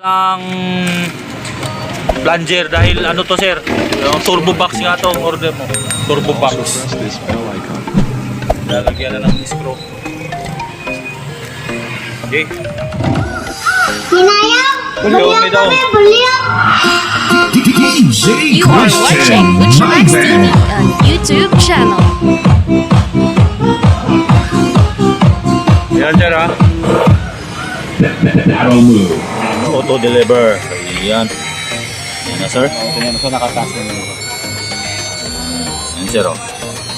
Ang plunger dahil ano to sir, yung turbo box nga to, order mo, turbo box. Lalagyan na ng screw. Okay. You are watching Butchmax TV on YouTube channel. Yan sir ha. Auto deliver. Ayan. Yan na sir. Yan, so nakataas na nito. Yan sir oh.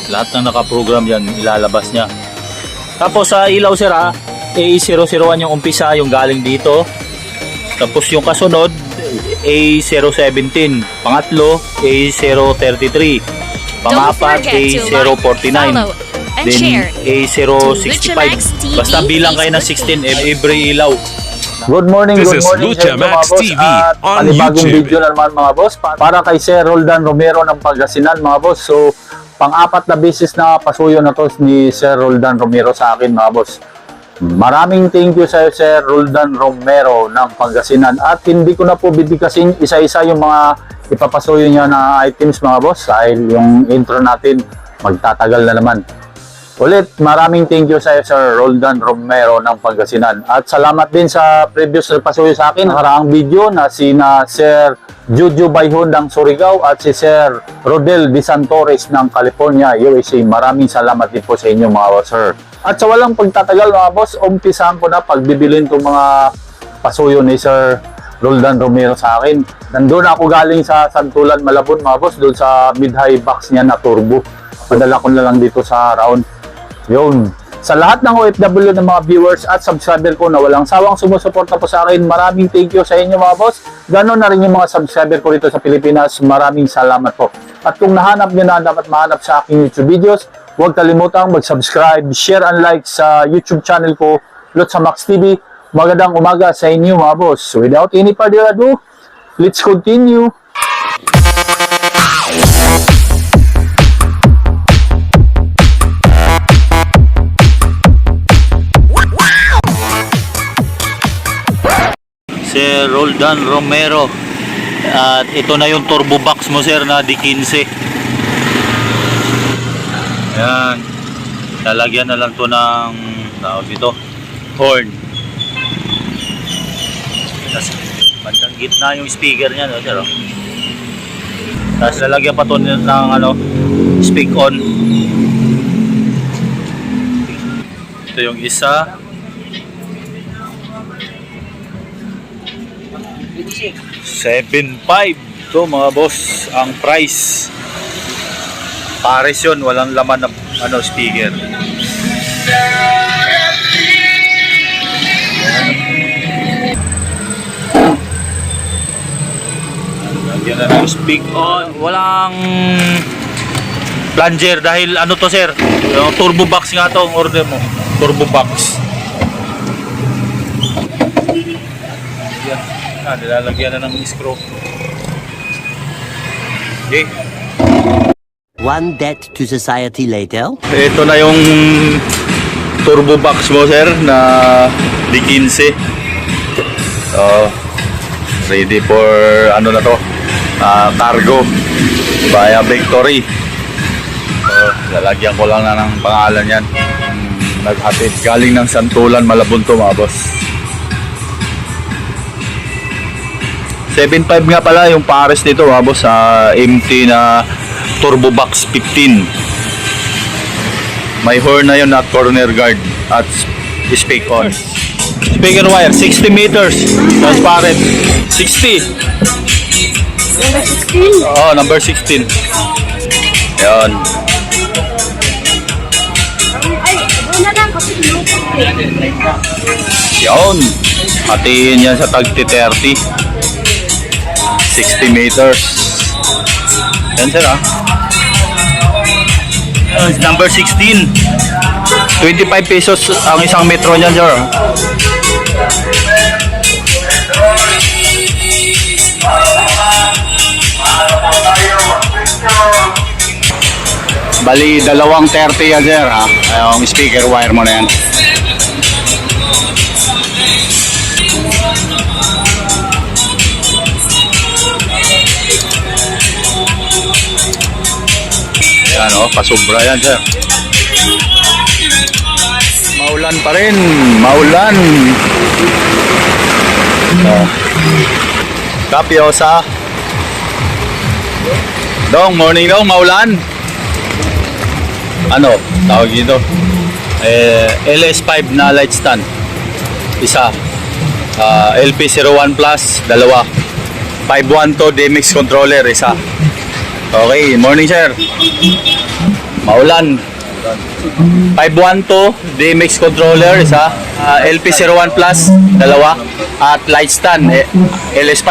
Lahat ng nakaprogram yan, ilalabas niya. Tapos sa ilaw sir ha, A001 yung umpisa, yung galing dito. Tapos yung kasunod, A017. Pangatlo, A033. Pangapat, A049. And Then share A065. Basta bilang kayo ng 16 every ilaw. Good morning, This good is morning Lucha sa inyo, Max mga boss. TV At on panibagong YouTube. video na naman mga boss para kay Sir Roldan Romero ng Pangasinan mga boss. So pang-apat na beses na pasuyo na to ni Sir Roldan Romero sa akin mga boss. Maraming thank you sa Sir Roldan Romero ng Pangasinan at hindi ko na po bibigkasin isa-isa yung mga ipapasuyo niya na items mga boss dahil yung intro natin magtatagal na naman. Ulit, maraming thank you sa Sir Roldan Romero ng Pangasinan. At salamat din sa previous na pasuyo sa akin, nakaraang video na sina Sir Juju Bayhon ng Surigao at si Sir Rodel De Santores ng California, USA. Maraming salamat din po sa inyo mga boss, sir. At sa walang pagtatagal mga boss, umpisahan ko na pagbibilin itong mga pasuyo ni Sir Roldan Romero sa akin. Nandun ako galing sa Santulan, Malabon mga boss, doon sa mid-high box niya na turbo. Padala ko na lang dito sa round. Yun. Sa lahat ng OFW ng mga viewers at subscriber ko na walang sawang sumusuporta po sa akin, maraming thank you sa inyo mga boss. Ganon na rin yung mga subscriber ko dito sa Pilipinas. Maraming salamat po. At kung nahanap nyo na dapat mahanap sa aking YouTube videos, huwag kalimutang mag-subscribe, share and like sa YouTube channel ko, Lucha Max TV. Magandang umaga sa inyo mga boss. Without any further ado, let's continue. Sir Roldan Romero. At ito na yung turbo box mo sir na D15. Yan. Lalagyan na lang to ng tawag dito, horn. Tapos bandang gitna yung speaker niya no, sir. Tapos lalagyan pa to ng ano, speak on. Ito yung isa. 7.5 to mga boss ang price. Pares yun, walang laman na ano, speaker. Lagyan na ng speak on. Walang plunger dahil ano to sir, yung turbo box nga to ang order mo, turbo box. Nilalagyan na ng screw. Okay. One debt to society later. Ito na yung turbo box mo sir na D15. Ready for ano na to, cargo via Victory. Lalagyan ko lang na ng pangalan yan. Naghatid galing ng Santulan, Malabon to mga boss. 7.5 nga pala yung pares nito mga boss, sa empty na turbo box 15. May horn na yun at corner guard at speak on. Speaker wire 60 meters transparent. 60. Number 16. Yan. Yan. Hatiin yan sa tagti 30. 60 meters. Yan sir ha. Number 16. 25 pesos ang isang metro niyan sir. Bali, 230 yan sir ha. Yung speaker wire mo na yan. Yan oh, pasubra yan sir. Maulan pa rin, maulan. Oh. Kapyosa. Dong, morning dong, maulan. Ano, tawag dito? LS5 na light stand. Isa. LP01 Plus, dalawa. 512 DMX controller, isa. Okay, morning sir. Maulan. 512 DMX controller, isa. LP01 Plus, dalawa. At light stand, LS5.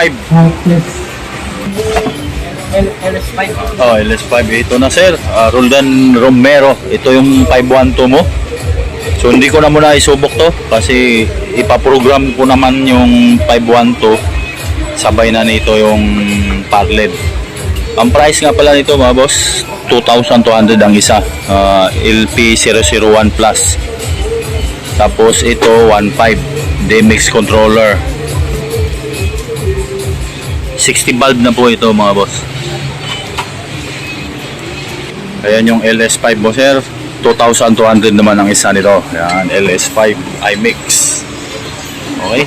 LS5. Oh, LS5. Ito na sir, Roldan Romero. Ito yung 512 mo. So hindi ko na muna isubok to kasi ipaprogram ko naman yung 512. Sabay na nito yung parled. Ang price nga pala nito mga boss, 2,200 ang isa. LP001 Plus. Tapos ito 1.5 DMX controller. 60 bulb na po ito mga boss. Ayan yung LS5 mo sir, 2,200 naman ang isa nito. Ayan, LS5 iMix. Okay.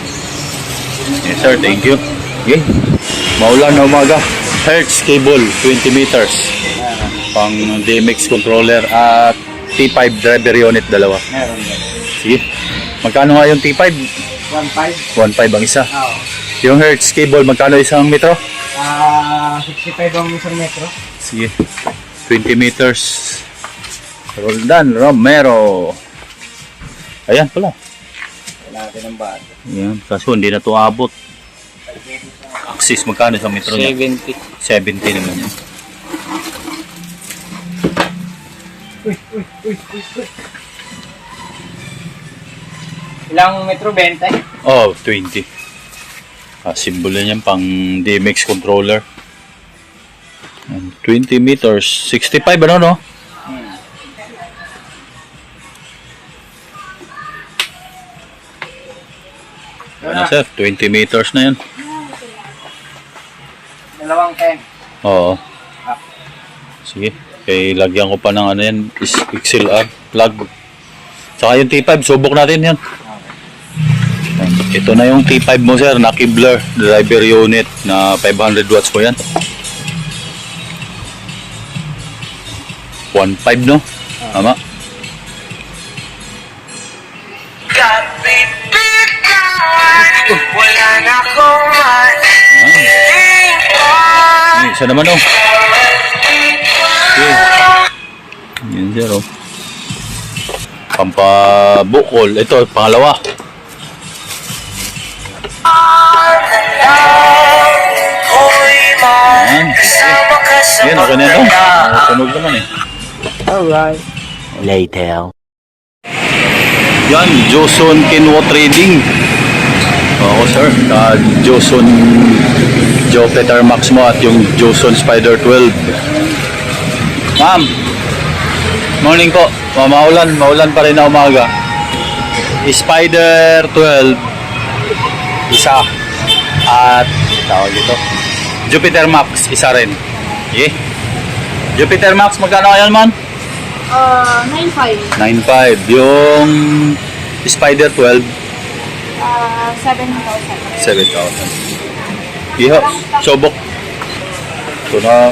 Yes sir, thank you. Okay. Maulan na umaga. Hertz cable, 20 meters. Pang DMX controller at T5 driver unit, dalawa. Meron. Sige. Magkano nga yung T5? 1.5. 1.5 ang isa. Oo. Yung Hertz cable, magkano isang metro? 65 ang isang metro. Sige. 20 meters. Roldan Romero. Ayan pala. Wala natin ang bago. Ayan. Kaso hindi na ito abot. Axis, magkano isang metro niya? 70. 70 naman yan. Ilang metro 20? Oh, 20. Symbol yan pang DMX controller. 20 meters. 65 ano no? Ano sir? 20 meters na yan. Dalawang 10. Oo. Sige. Kaya lagyan ko pa ng ano yan, XLR plug. Saka yung T5, subok natin yan. Ito na yung T5 mo sir, na Kibler driver unit na 500 watts po yan. 1.5 no? Tama? Isa naman oh. Okay. Yan sir oh. Pampabukol. Ito, pangalawa. Yan. Yan, okay na ito. Tunog naman eh. Alright. Later. Yan, Joson Kinwo Trading. Oo sir, Joson Jupiter Max mo at yung Joson Spider 12. Ma'am, morning po. Maulan pa rin na umaga. Spider 12 isa at tawag dito Jupiter Max isa rin. Okay. Jupiter Max magkano yan man? 9.5. 9.5. Yung Spider 12 7,000. 7,000. Iho, sobok. Ito na.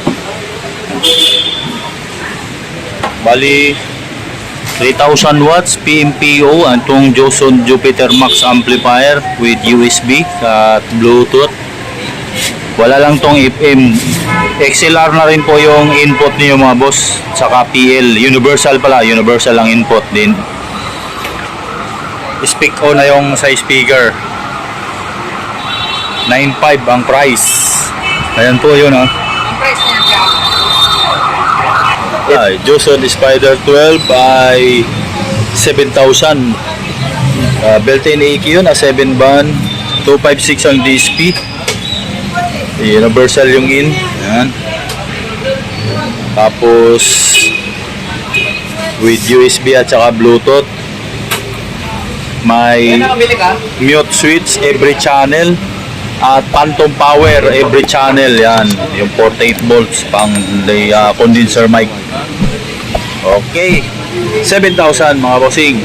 Bali 3,000 watts PMPO ang itong Joson Jupiter Max amplifier with USB at Bluetooth. Wala lang tong FM. XLR na rin po yung input niyo mga boss. Saka PL. Universal pala. Universal ang input din. Speak on na yung sa speaker. 9.5 ang price. Ayan po yun ha. Price niya. Joson Spider 12 by 7,000. Built-in EQ yun, 7 band, 256 ang DSP. Universal yung in. Ayan. Tapos with USB at saka Bluetooth. May Nakabili ka? mute switch every channel at phantom power every channel. Yan yung 48 volts pang condenser mic Okay. 7,000 mga bossing.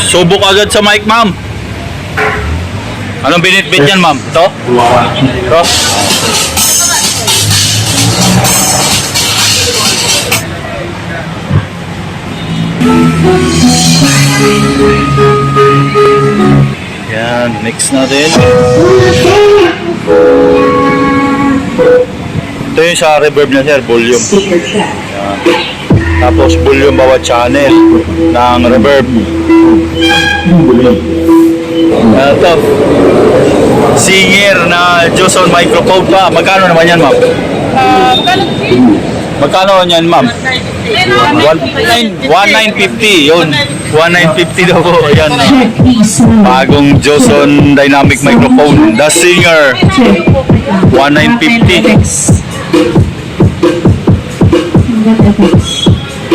Subok agad sa mic, ma'am. Anong binitbit yan, ma'am? Ito? Ito? Yan, next natin. Ito yung sa reverb niya, sir, volume. Yan. Tapos volume bawat channel ng reverb. Ito. Singer na Joson microphone pa. Magkano naman yan, ma'am? Magkano yan, ma'am? 1,950. Yun. 1,950 daw po. Ayan. Bagong Joson dynamic microphone. The Singer. 1,950.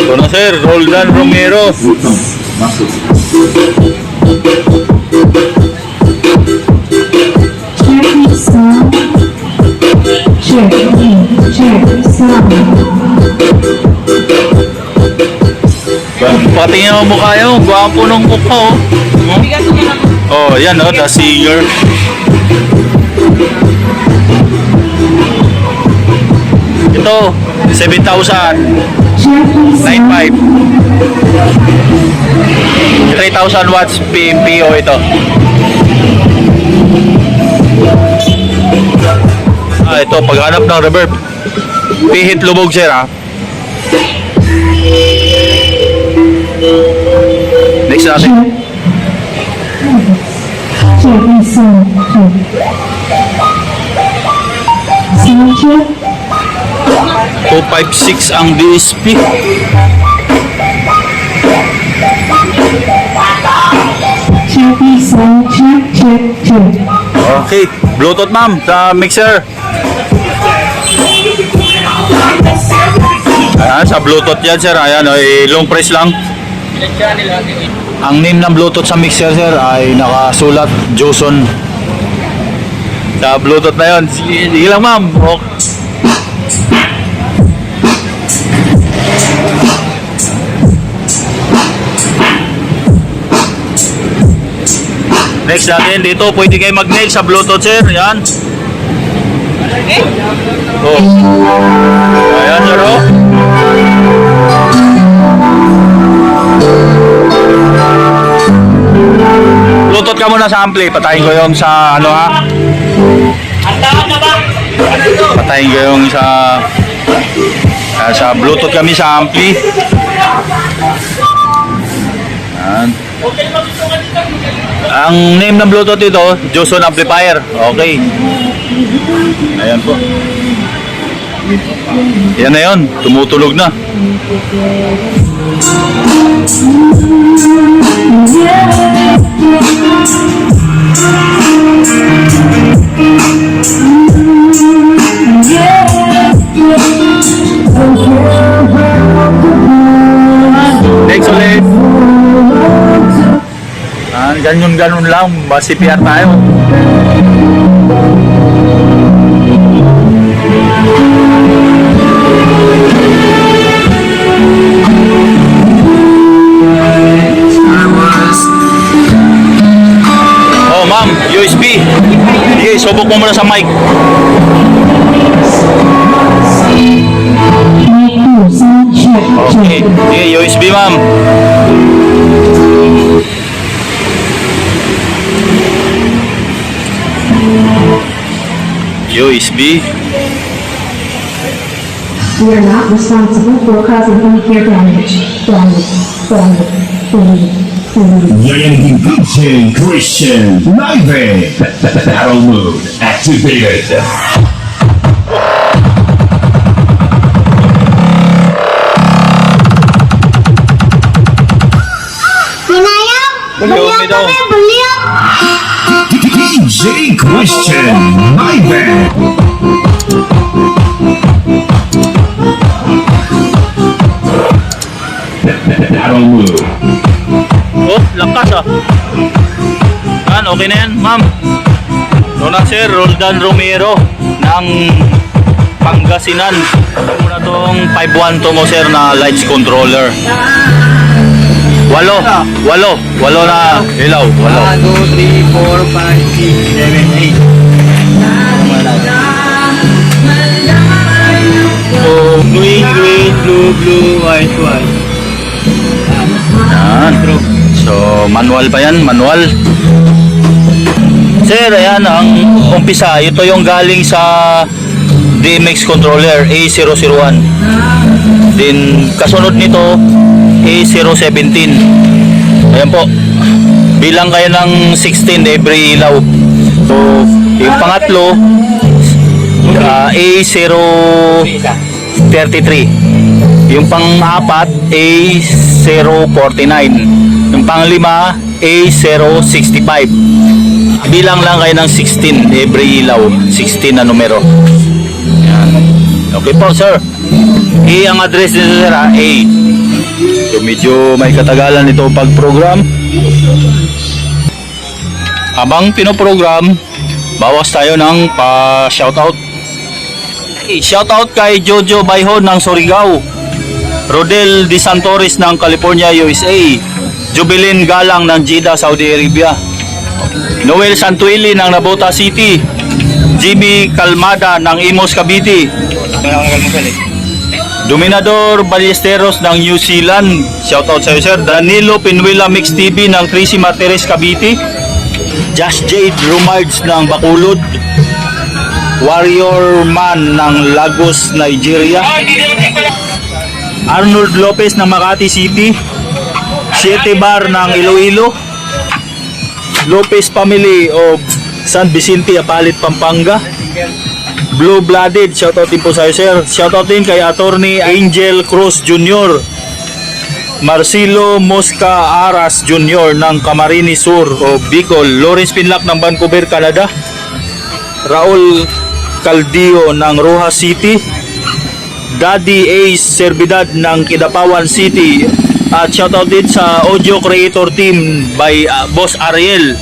Ito na, sir. Roldan Romero. Patingin ang mukha yun. Gwapo ng mukha, oh. Oh, yan, oh. The Singer. Ito, 7,000. 9.5. 3,000 watts PMPO ito. Ito, paghanap ng reverb. Pihit lubog, sir, ha? Next natin. Check. 256 ang DSP. Okay, Bluetooth, ma'am, sa mixer. Ayan, sa Bluetooth yan, sir. Ayan, long press lang. Ang name ng Bluetooth sa mixer, sir, ay nakasulat Joson. Sa Bluetooth na yun. Sige lang, ma'am. Okay. Next natin, dito pwede kayo mag-nail sa Bluetooth, sir. Ayan. Oh. Ayan, sir, oh. Bluetooth ka muna sa ampli. Patayin ko yung sa ano, ha? Patayin ko yung sa Bluetooth kami sa ampli. Ayan. Ang name ng Bluetooth ito, Joson Amplifier. Okay. Ayan po. Yan na yun. Tumutunog na. Next ulit. Ganyan-ganon lang. CPR tayo. Oh, ma'am, USB. Sige, subok mo muna sa mic. Okay, sige, USB, ma'am. USB. We are not responsible for causing any ear damage. Young Christian Live Battle Mode activated. Baliw daw. DJ Christian Live. Battle mode. Oh, lakas ah. Yan, okay na yan, ma'am. Ito na Sir Roldan Romero ng Pangasinan. Ito na tong 512 mo sir na lights controller. Walo na ilaw. 1, 2, 3, 4, 5, 6, 7, 8. So, green, blue, white. Yan. So, manual pa yan, manual. Sir, ayan ang umpisa. Ito yung galing sa DMX controller A001. Then, kasunod nito A017. Ayan po. Bilang kayo ng 16 every ilaw. So, yung pangatlo A033. Yung pang-apat A049. Yung pang-lima A065. Bilang lang kayo ng 16 every ilaw. 16 na numero. Yan. Okay po sir. A ang address nito sir ha. A. So medyo may katagalan ito pag-program. Habang pinoprogram, bawas tayo ng pa-shoutout. Shoutout kay Jojo Bayhon ng Surigao, Rodel De Santores ng California, USA, Jubilin Galang ng Jeddah, Saudi Arabia, Noel Santuili ng Nabota City, Jimmy Calmada ng Imos, Cavite, Dominador Ballesteros ng New Zealand, shoutout sa iyo sir, Danilo Pinuela Mix TV ng Tracy Martires, Cavite, Josh Jade Romards ng Bacolod, Warrior Man ng Lagos, Nigeria, Arnold Lopez ng Makati City, Siete Bar ng Iloilo, Lopez Family of San Vicente, Apalit, Pampanga, Blue Blooded, shoutout din po sa iyo sir. Shoutout din kay Attorney Angel Cruz Jr., Marcelo Mosca Aras Jr. ng Camarines Sur o Bicol, Lawrence Pinlac ng Vancouver, Canada, Raul Caldio ng Rojas City, Daddy Ace Servidad ng Kidapawan City, at shoutout din sa audio creator team by Boss Ariel,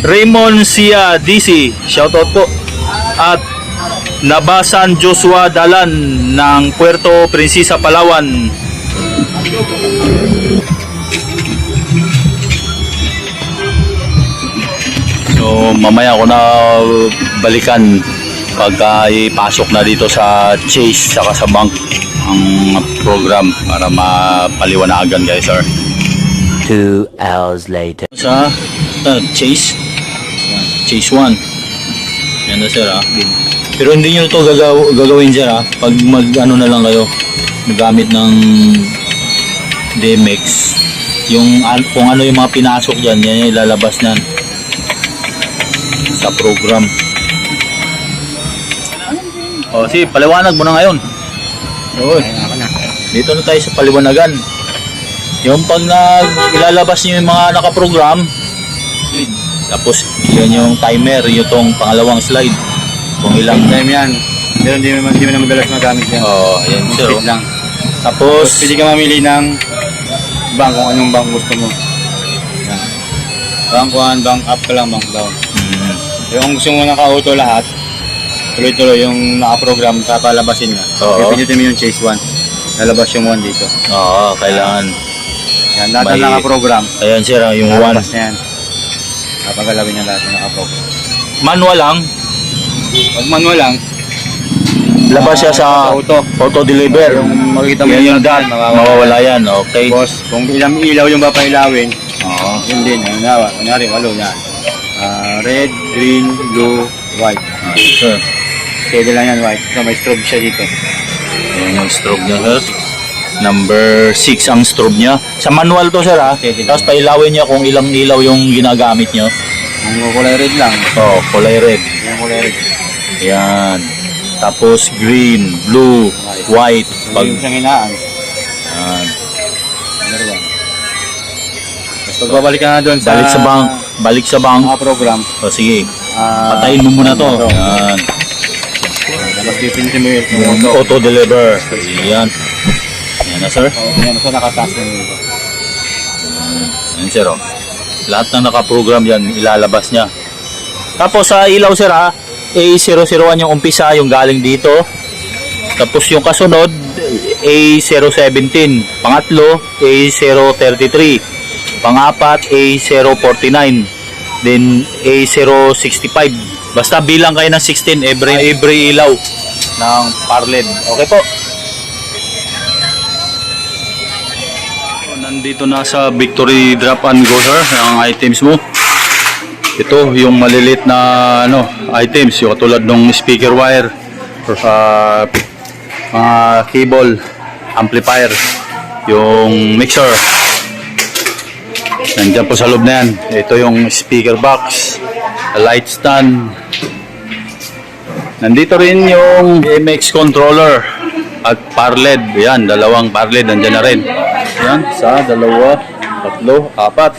Raymond Sia DC, shoutout po, at Nabasan Joshua Dalan ng Puerto Princesa, Palawan. So mamaya ko na balikan pagka ipasok na dito sa Chase saka sa bank ang program para mapaliwanagan guys sir. 2 hours later. Sa Chase 1 yan na sir ha. Pero hindi nyo ito gagawin sir ha. Pag mag ano na lang kayo magamit ng DMX, yung kung ano yung mga pinasok dyan, yan yung ilalabas nan sa program. O sige, paliwanag mo na ngayon. Dito na tayo sa paliwanagan. Yung pag ilalabas nyo yung mga nakaprogram, tapos yan yung timer, yung tong pangalawang slide, kung ilang Time yan. Pero hindi mo na madalas magamit yan. yan sir. Speed lang. Tapos Pwede ka mamili ng bank kung anong bank gusto mo. Yan. Bank 1, bank up ka lang, bank down. Yung gusto mo naka-auto lahat, tuloy-tuloy yung naka-program, papalabasin nga. Oo. Pipinutin mo yung Chase 1. Lalabas yung 1 dito. kailangan Yan, lahat May- na naka-program. ayan sir yung Lalabas 1 na yan. Papagalawin niya lahat na naka-program. manual lang, Pag manual lang, labas siya sa auto deliver. yung makikita mo Yan yung dot, dot, mawawala yan. Okay. Boss, kung ilang ilaw yung papailawin, Oo. yun din. Kunyari, walo yan. Red, green, blue, white. Sir. Pwede lang yan, white. So, may strobe siya dito. Ayan yung strobe niya sir. Number 6 ang strobe niya. Sa manual to sir ha. Tapos pailawin niya kung ilang ilaw yung ginagamit niyo. Kung kulay red lang, Kulay red. yung kulay red. Yan. Tapos green, blue, white. Pag yung siyang hinaan, Yan. number 1. Tapos pagbabalik ka na doon sa Balik sa bank. Balik sa bank. mga program, O sige. ah, Patayin mo muna to. ito. Yan. Tapos pipintin mo yung Yung auto. auto deliver. Yan. Yan na na sir. Ayan, so nakataas na dito. Yan sir oh. Lahat ng nakaprogram yan, ilalabas niya. Tapos sa ilaw sir ha, A001 yung umpisa, yung galing dito. Tapos yung kasunod, A017. Pangatlo, A033. Pangapat, A049. Then A065. Basta bilang kayo ng 16 every ilaw ng parled. Okay po. Nandito na sa Victory Drop and Go sir, ang items mo. Ito yung malilit na items, yung katulad ng speaker wire or mga cable, amplifier, yung mixer. Nandiyan po sa loob na yan. Ito yung speaker box, light stand. Nandito rin yung MX controller at parled. Yan, dalawang parled nandiyan na rin. Yan, isa, dalawa, tatlo, apat.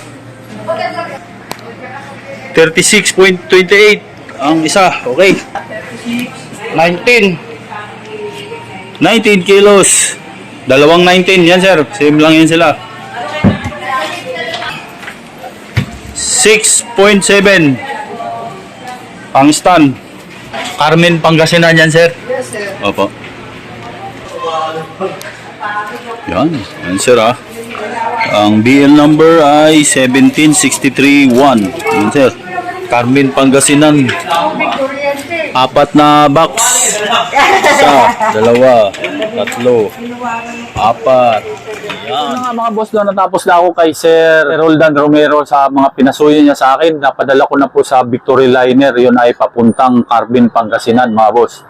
36.28 ang isa. Okay. 19 kilos. Dalawang 19 yan sir. Same lang yan sila. 6.7 ang stand. Carmen Pangasinan yan sir. Yes sir. Opo. Yan sir ah. Ang BL number ay 17631. Yan sir. Carmen Pangasinan. Apat na box. Isa, dalawa, tatlo, apat. Yan nga mga boss, doon natapos na ako kay Sir Roldan Romero sa mga pinasuyo niya sa akin. Napadala ko na po sa Victory Liner. Yun ay papuntang Carmen Pangasinan mga boss.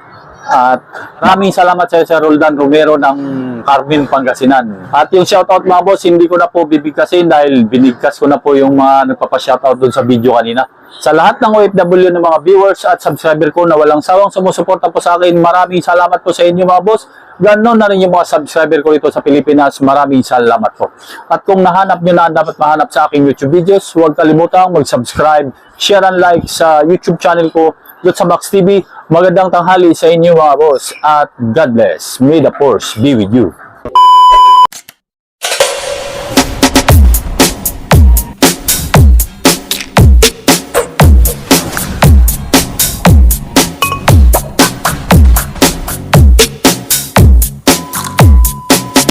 At maraming salamat sa Sir Roldan Romero ng Carmen Pangasinan. At yung shoutout mga boss, hindi ko na po bibigkasin dahil binigkas ko na po yung mga nagpapa-shoutout doon sa video kanina. Sa lahat ng OFW ng mga viewers at subscriber ko na walang sawang sumusuporta po sa akin, maraming salamat po sa inyo mga boss. Ganon na rin yung mga subscriber ko dito sa Pilipinas, maraming salamat po. At kung nahanap nyo na ang dapat mahanap sa aking YouTube videos, huwag kalimutang mag-subscribe, share and like sa YouTube channel ko, Dot sa Max TV. Magandang tanghali sa inyo mga boss at God bless. May the force be with you.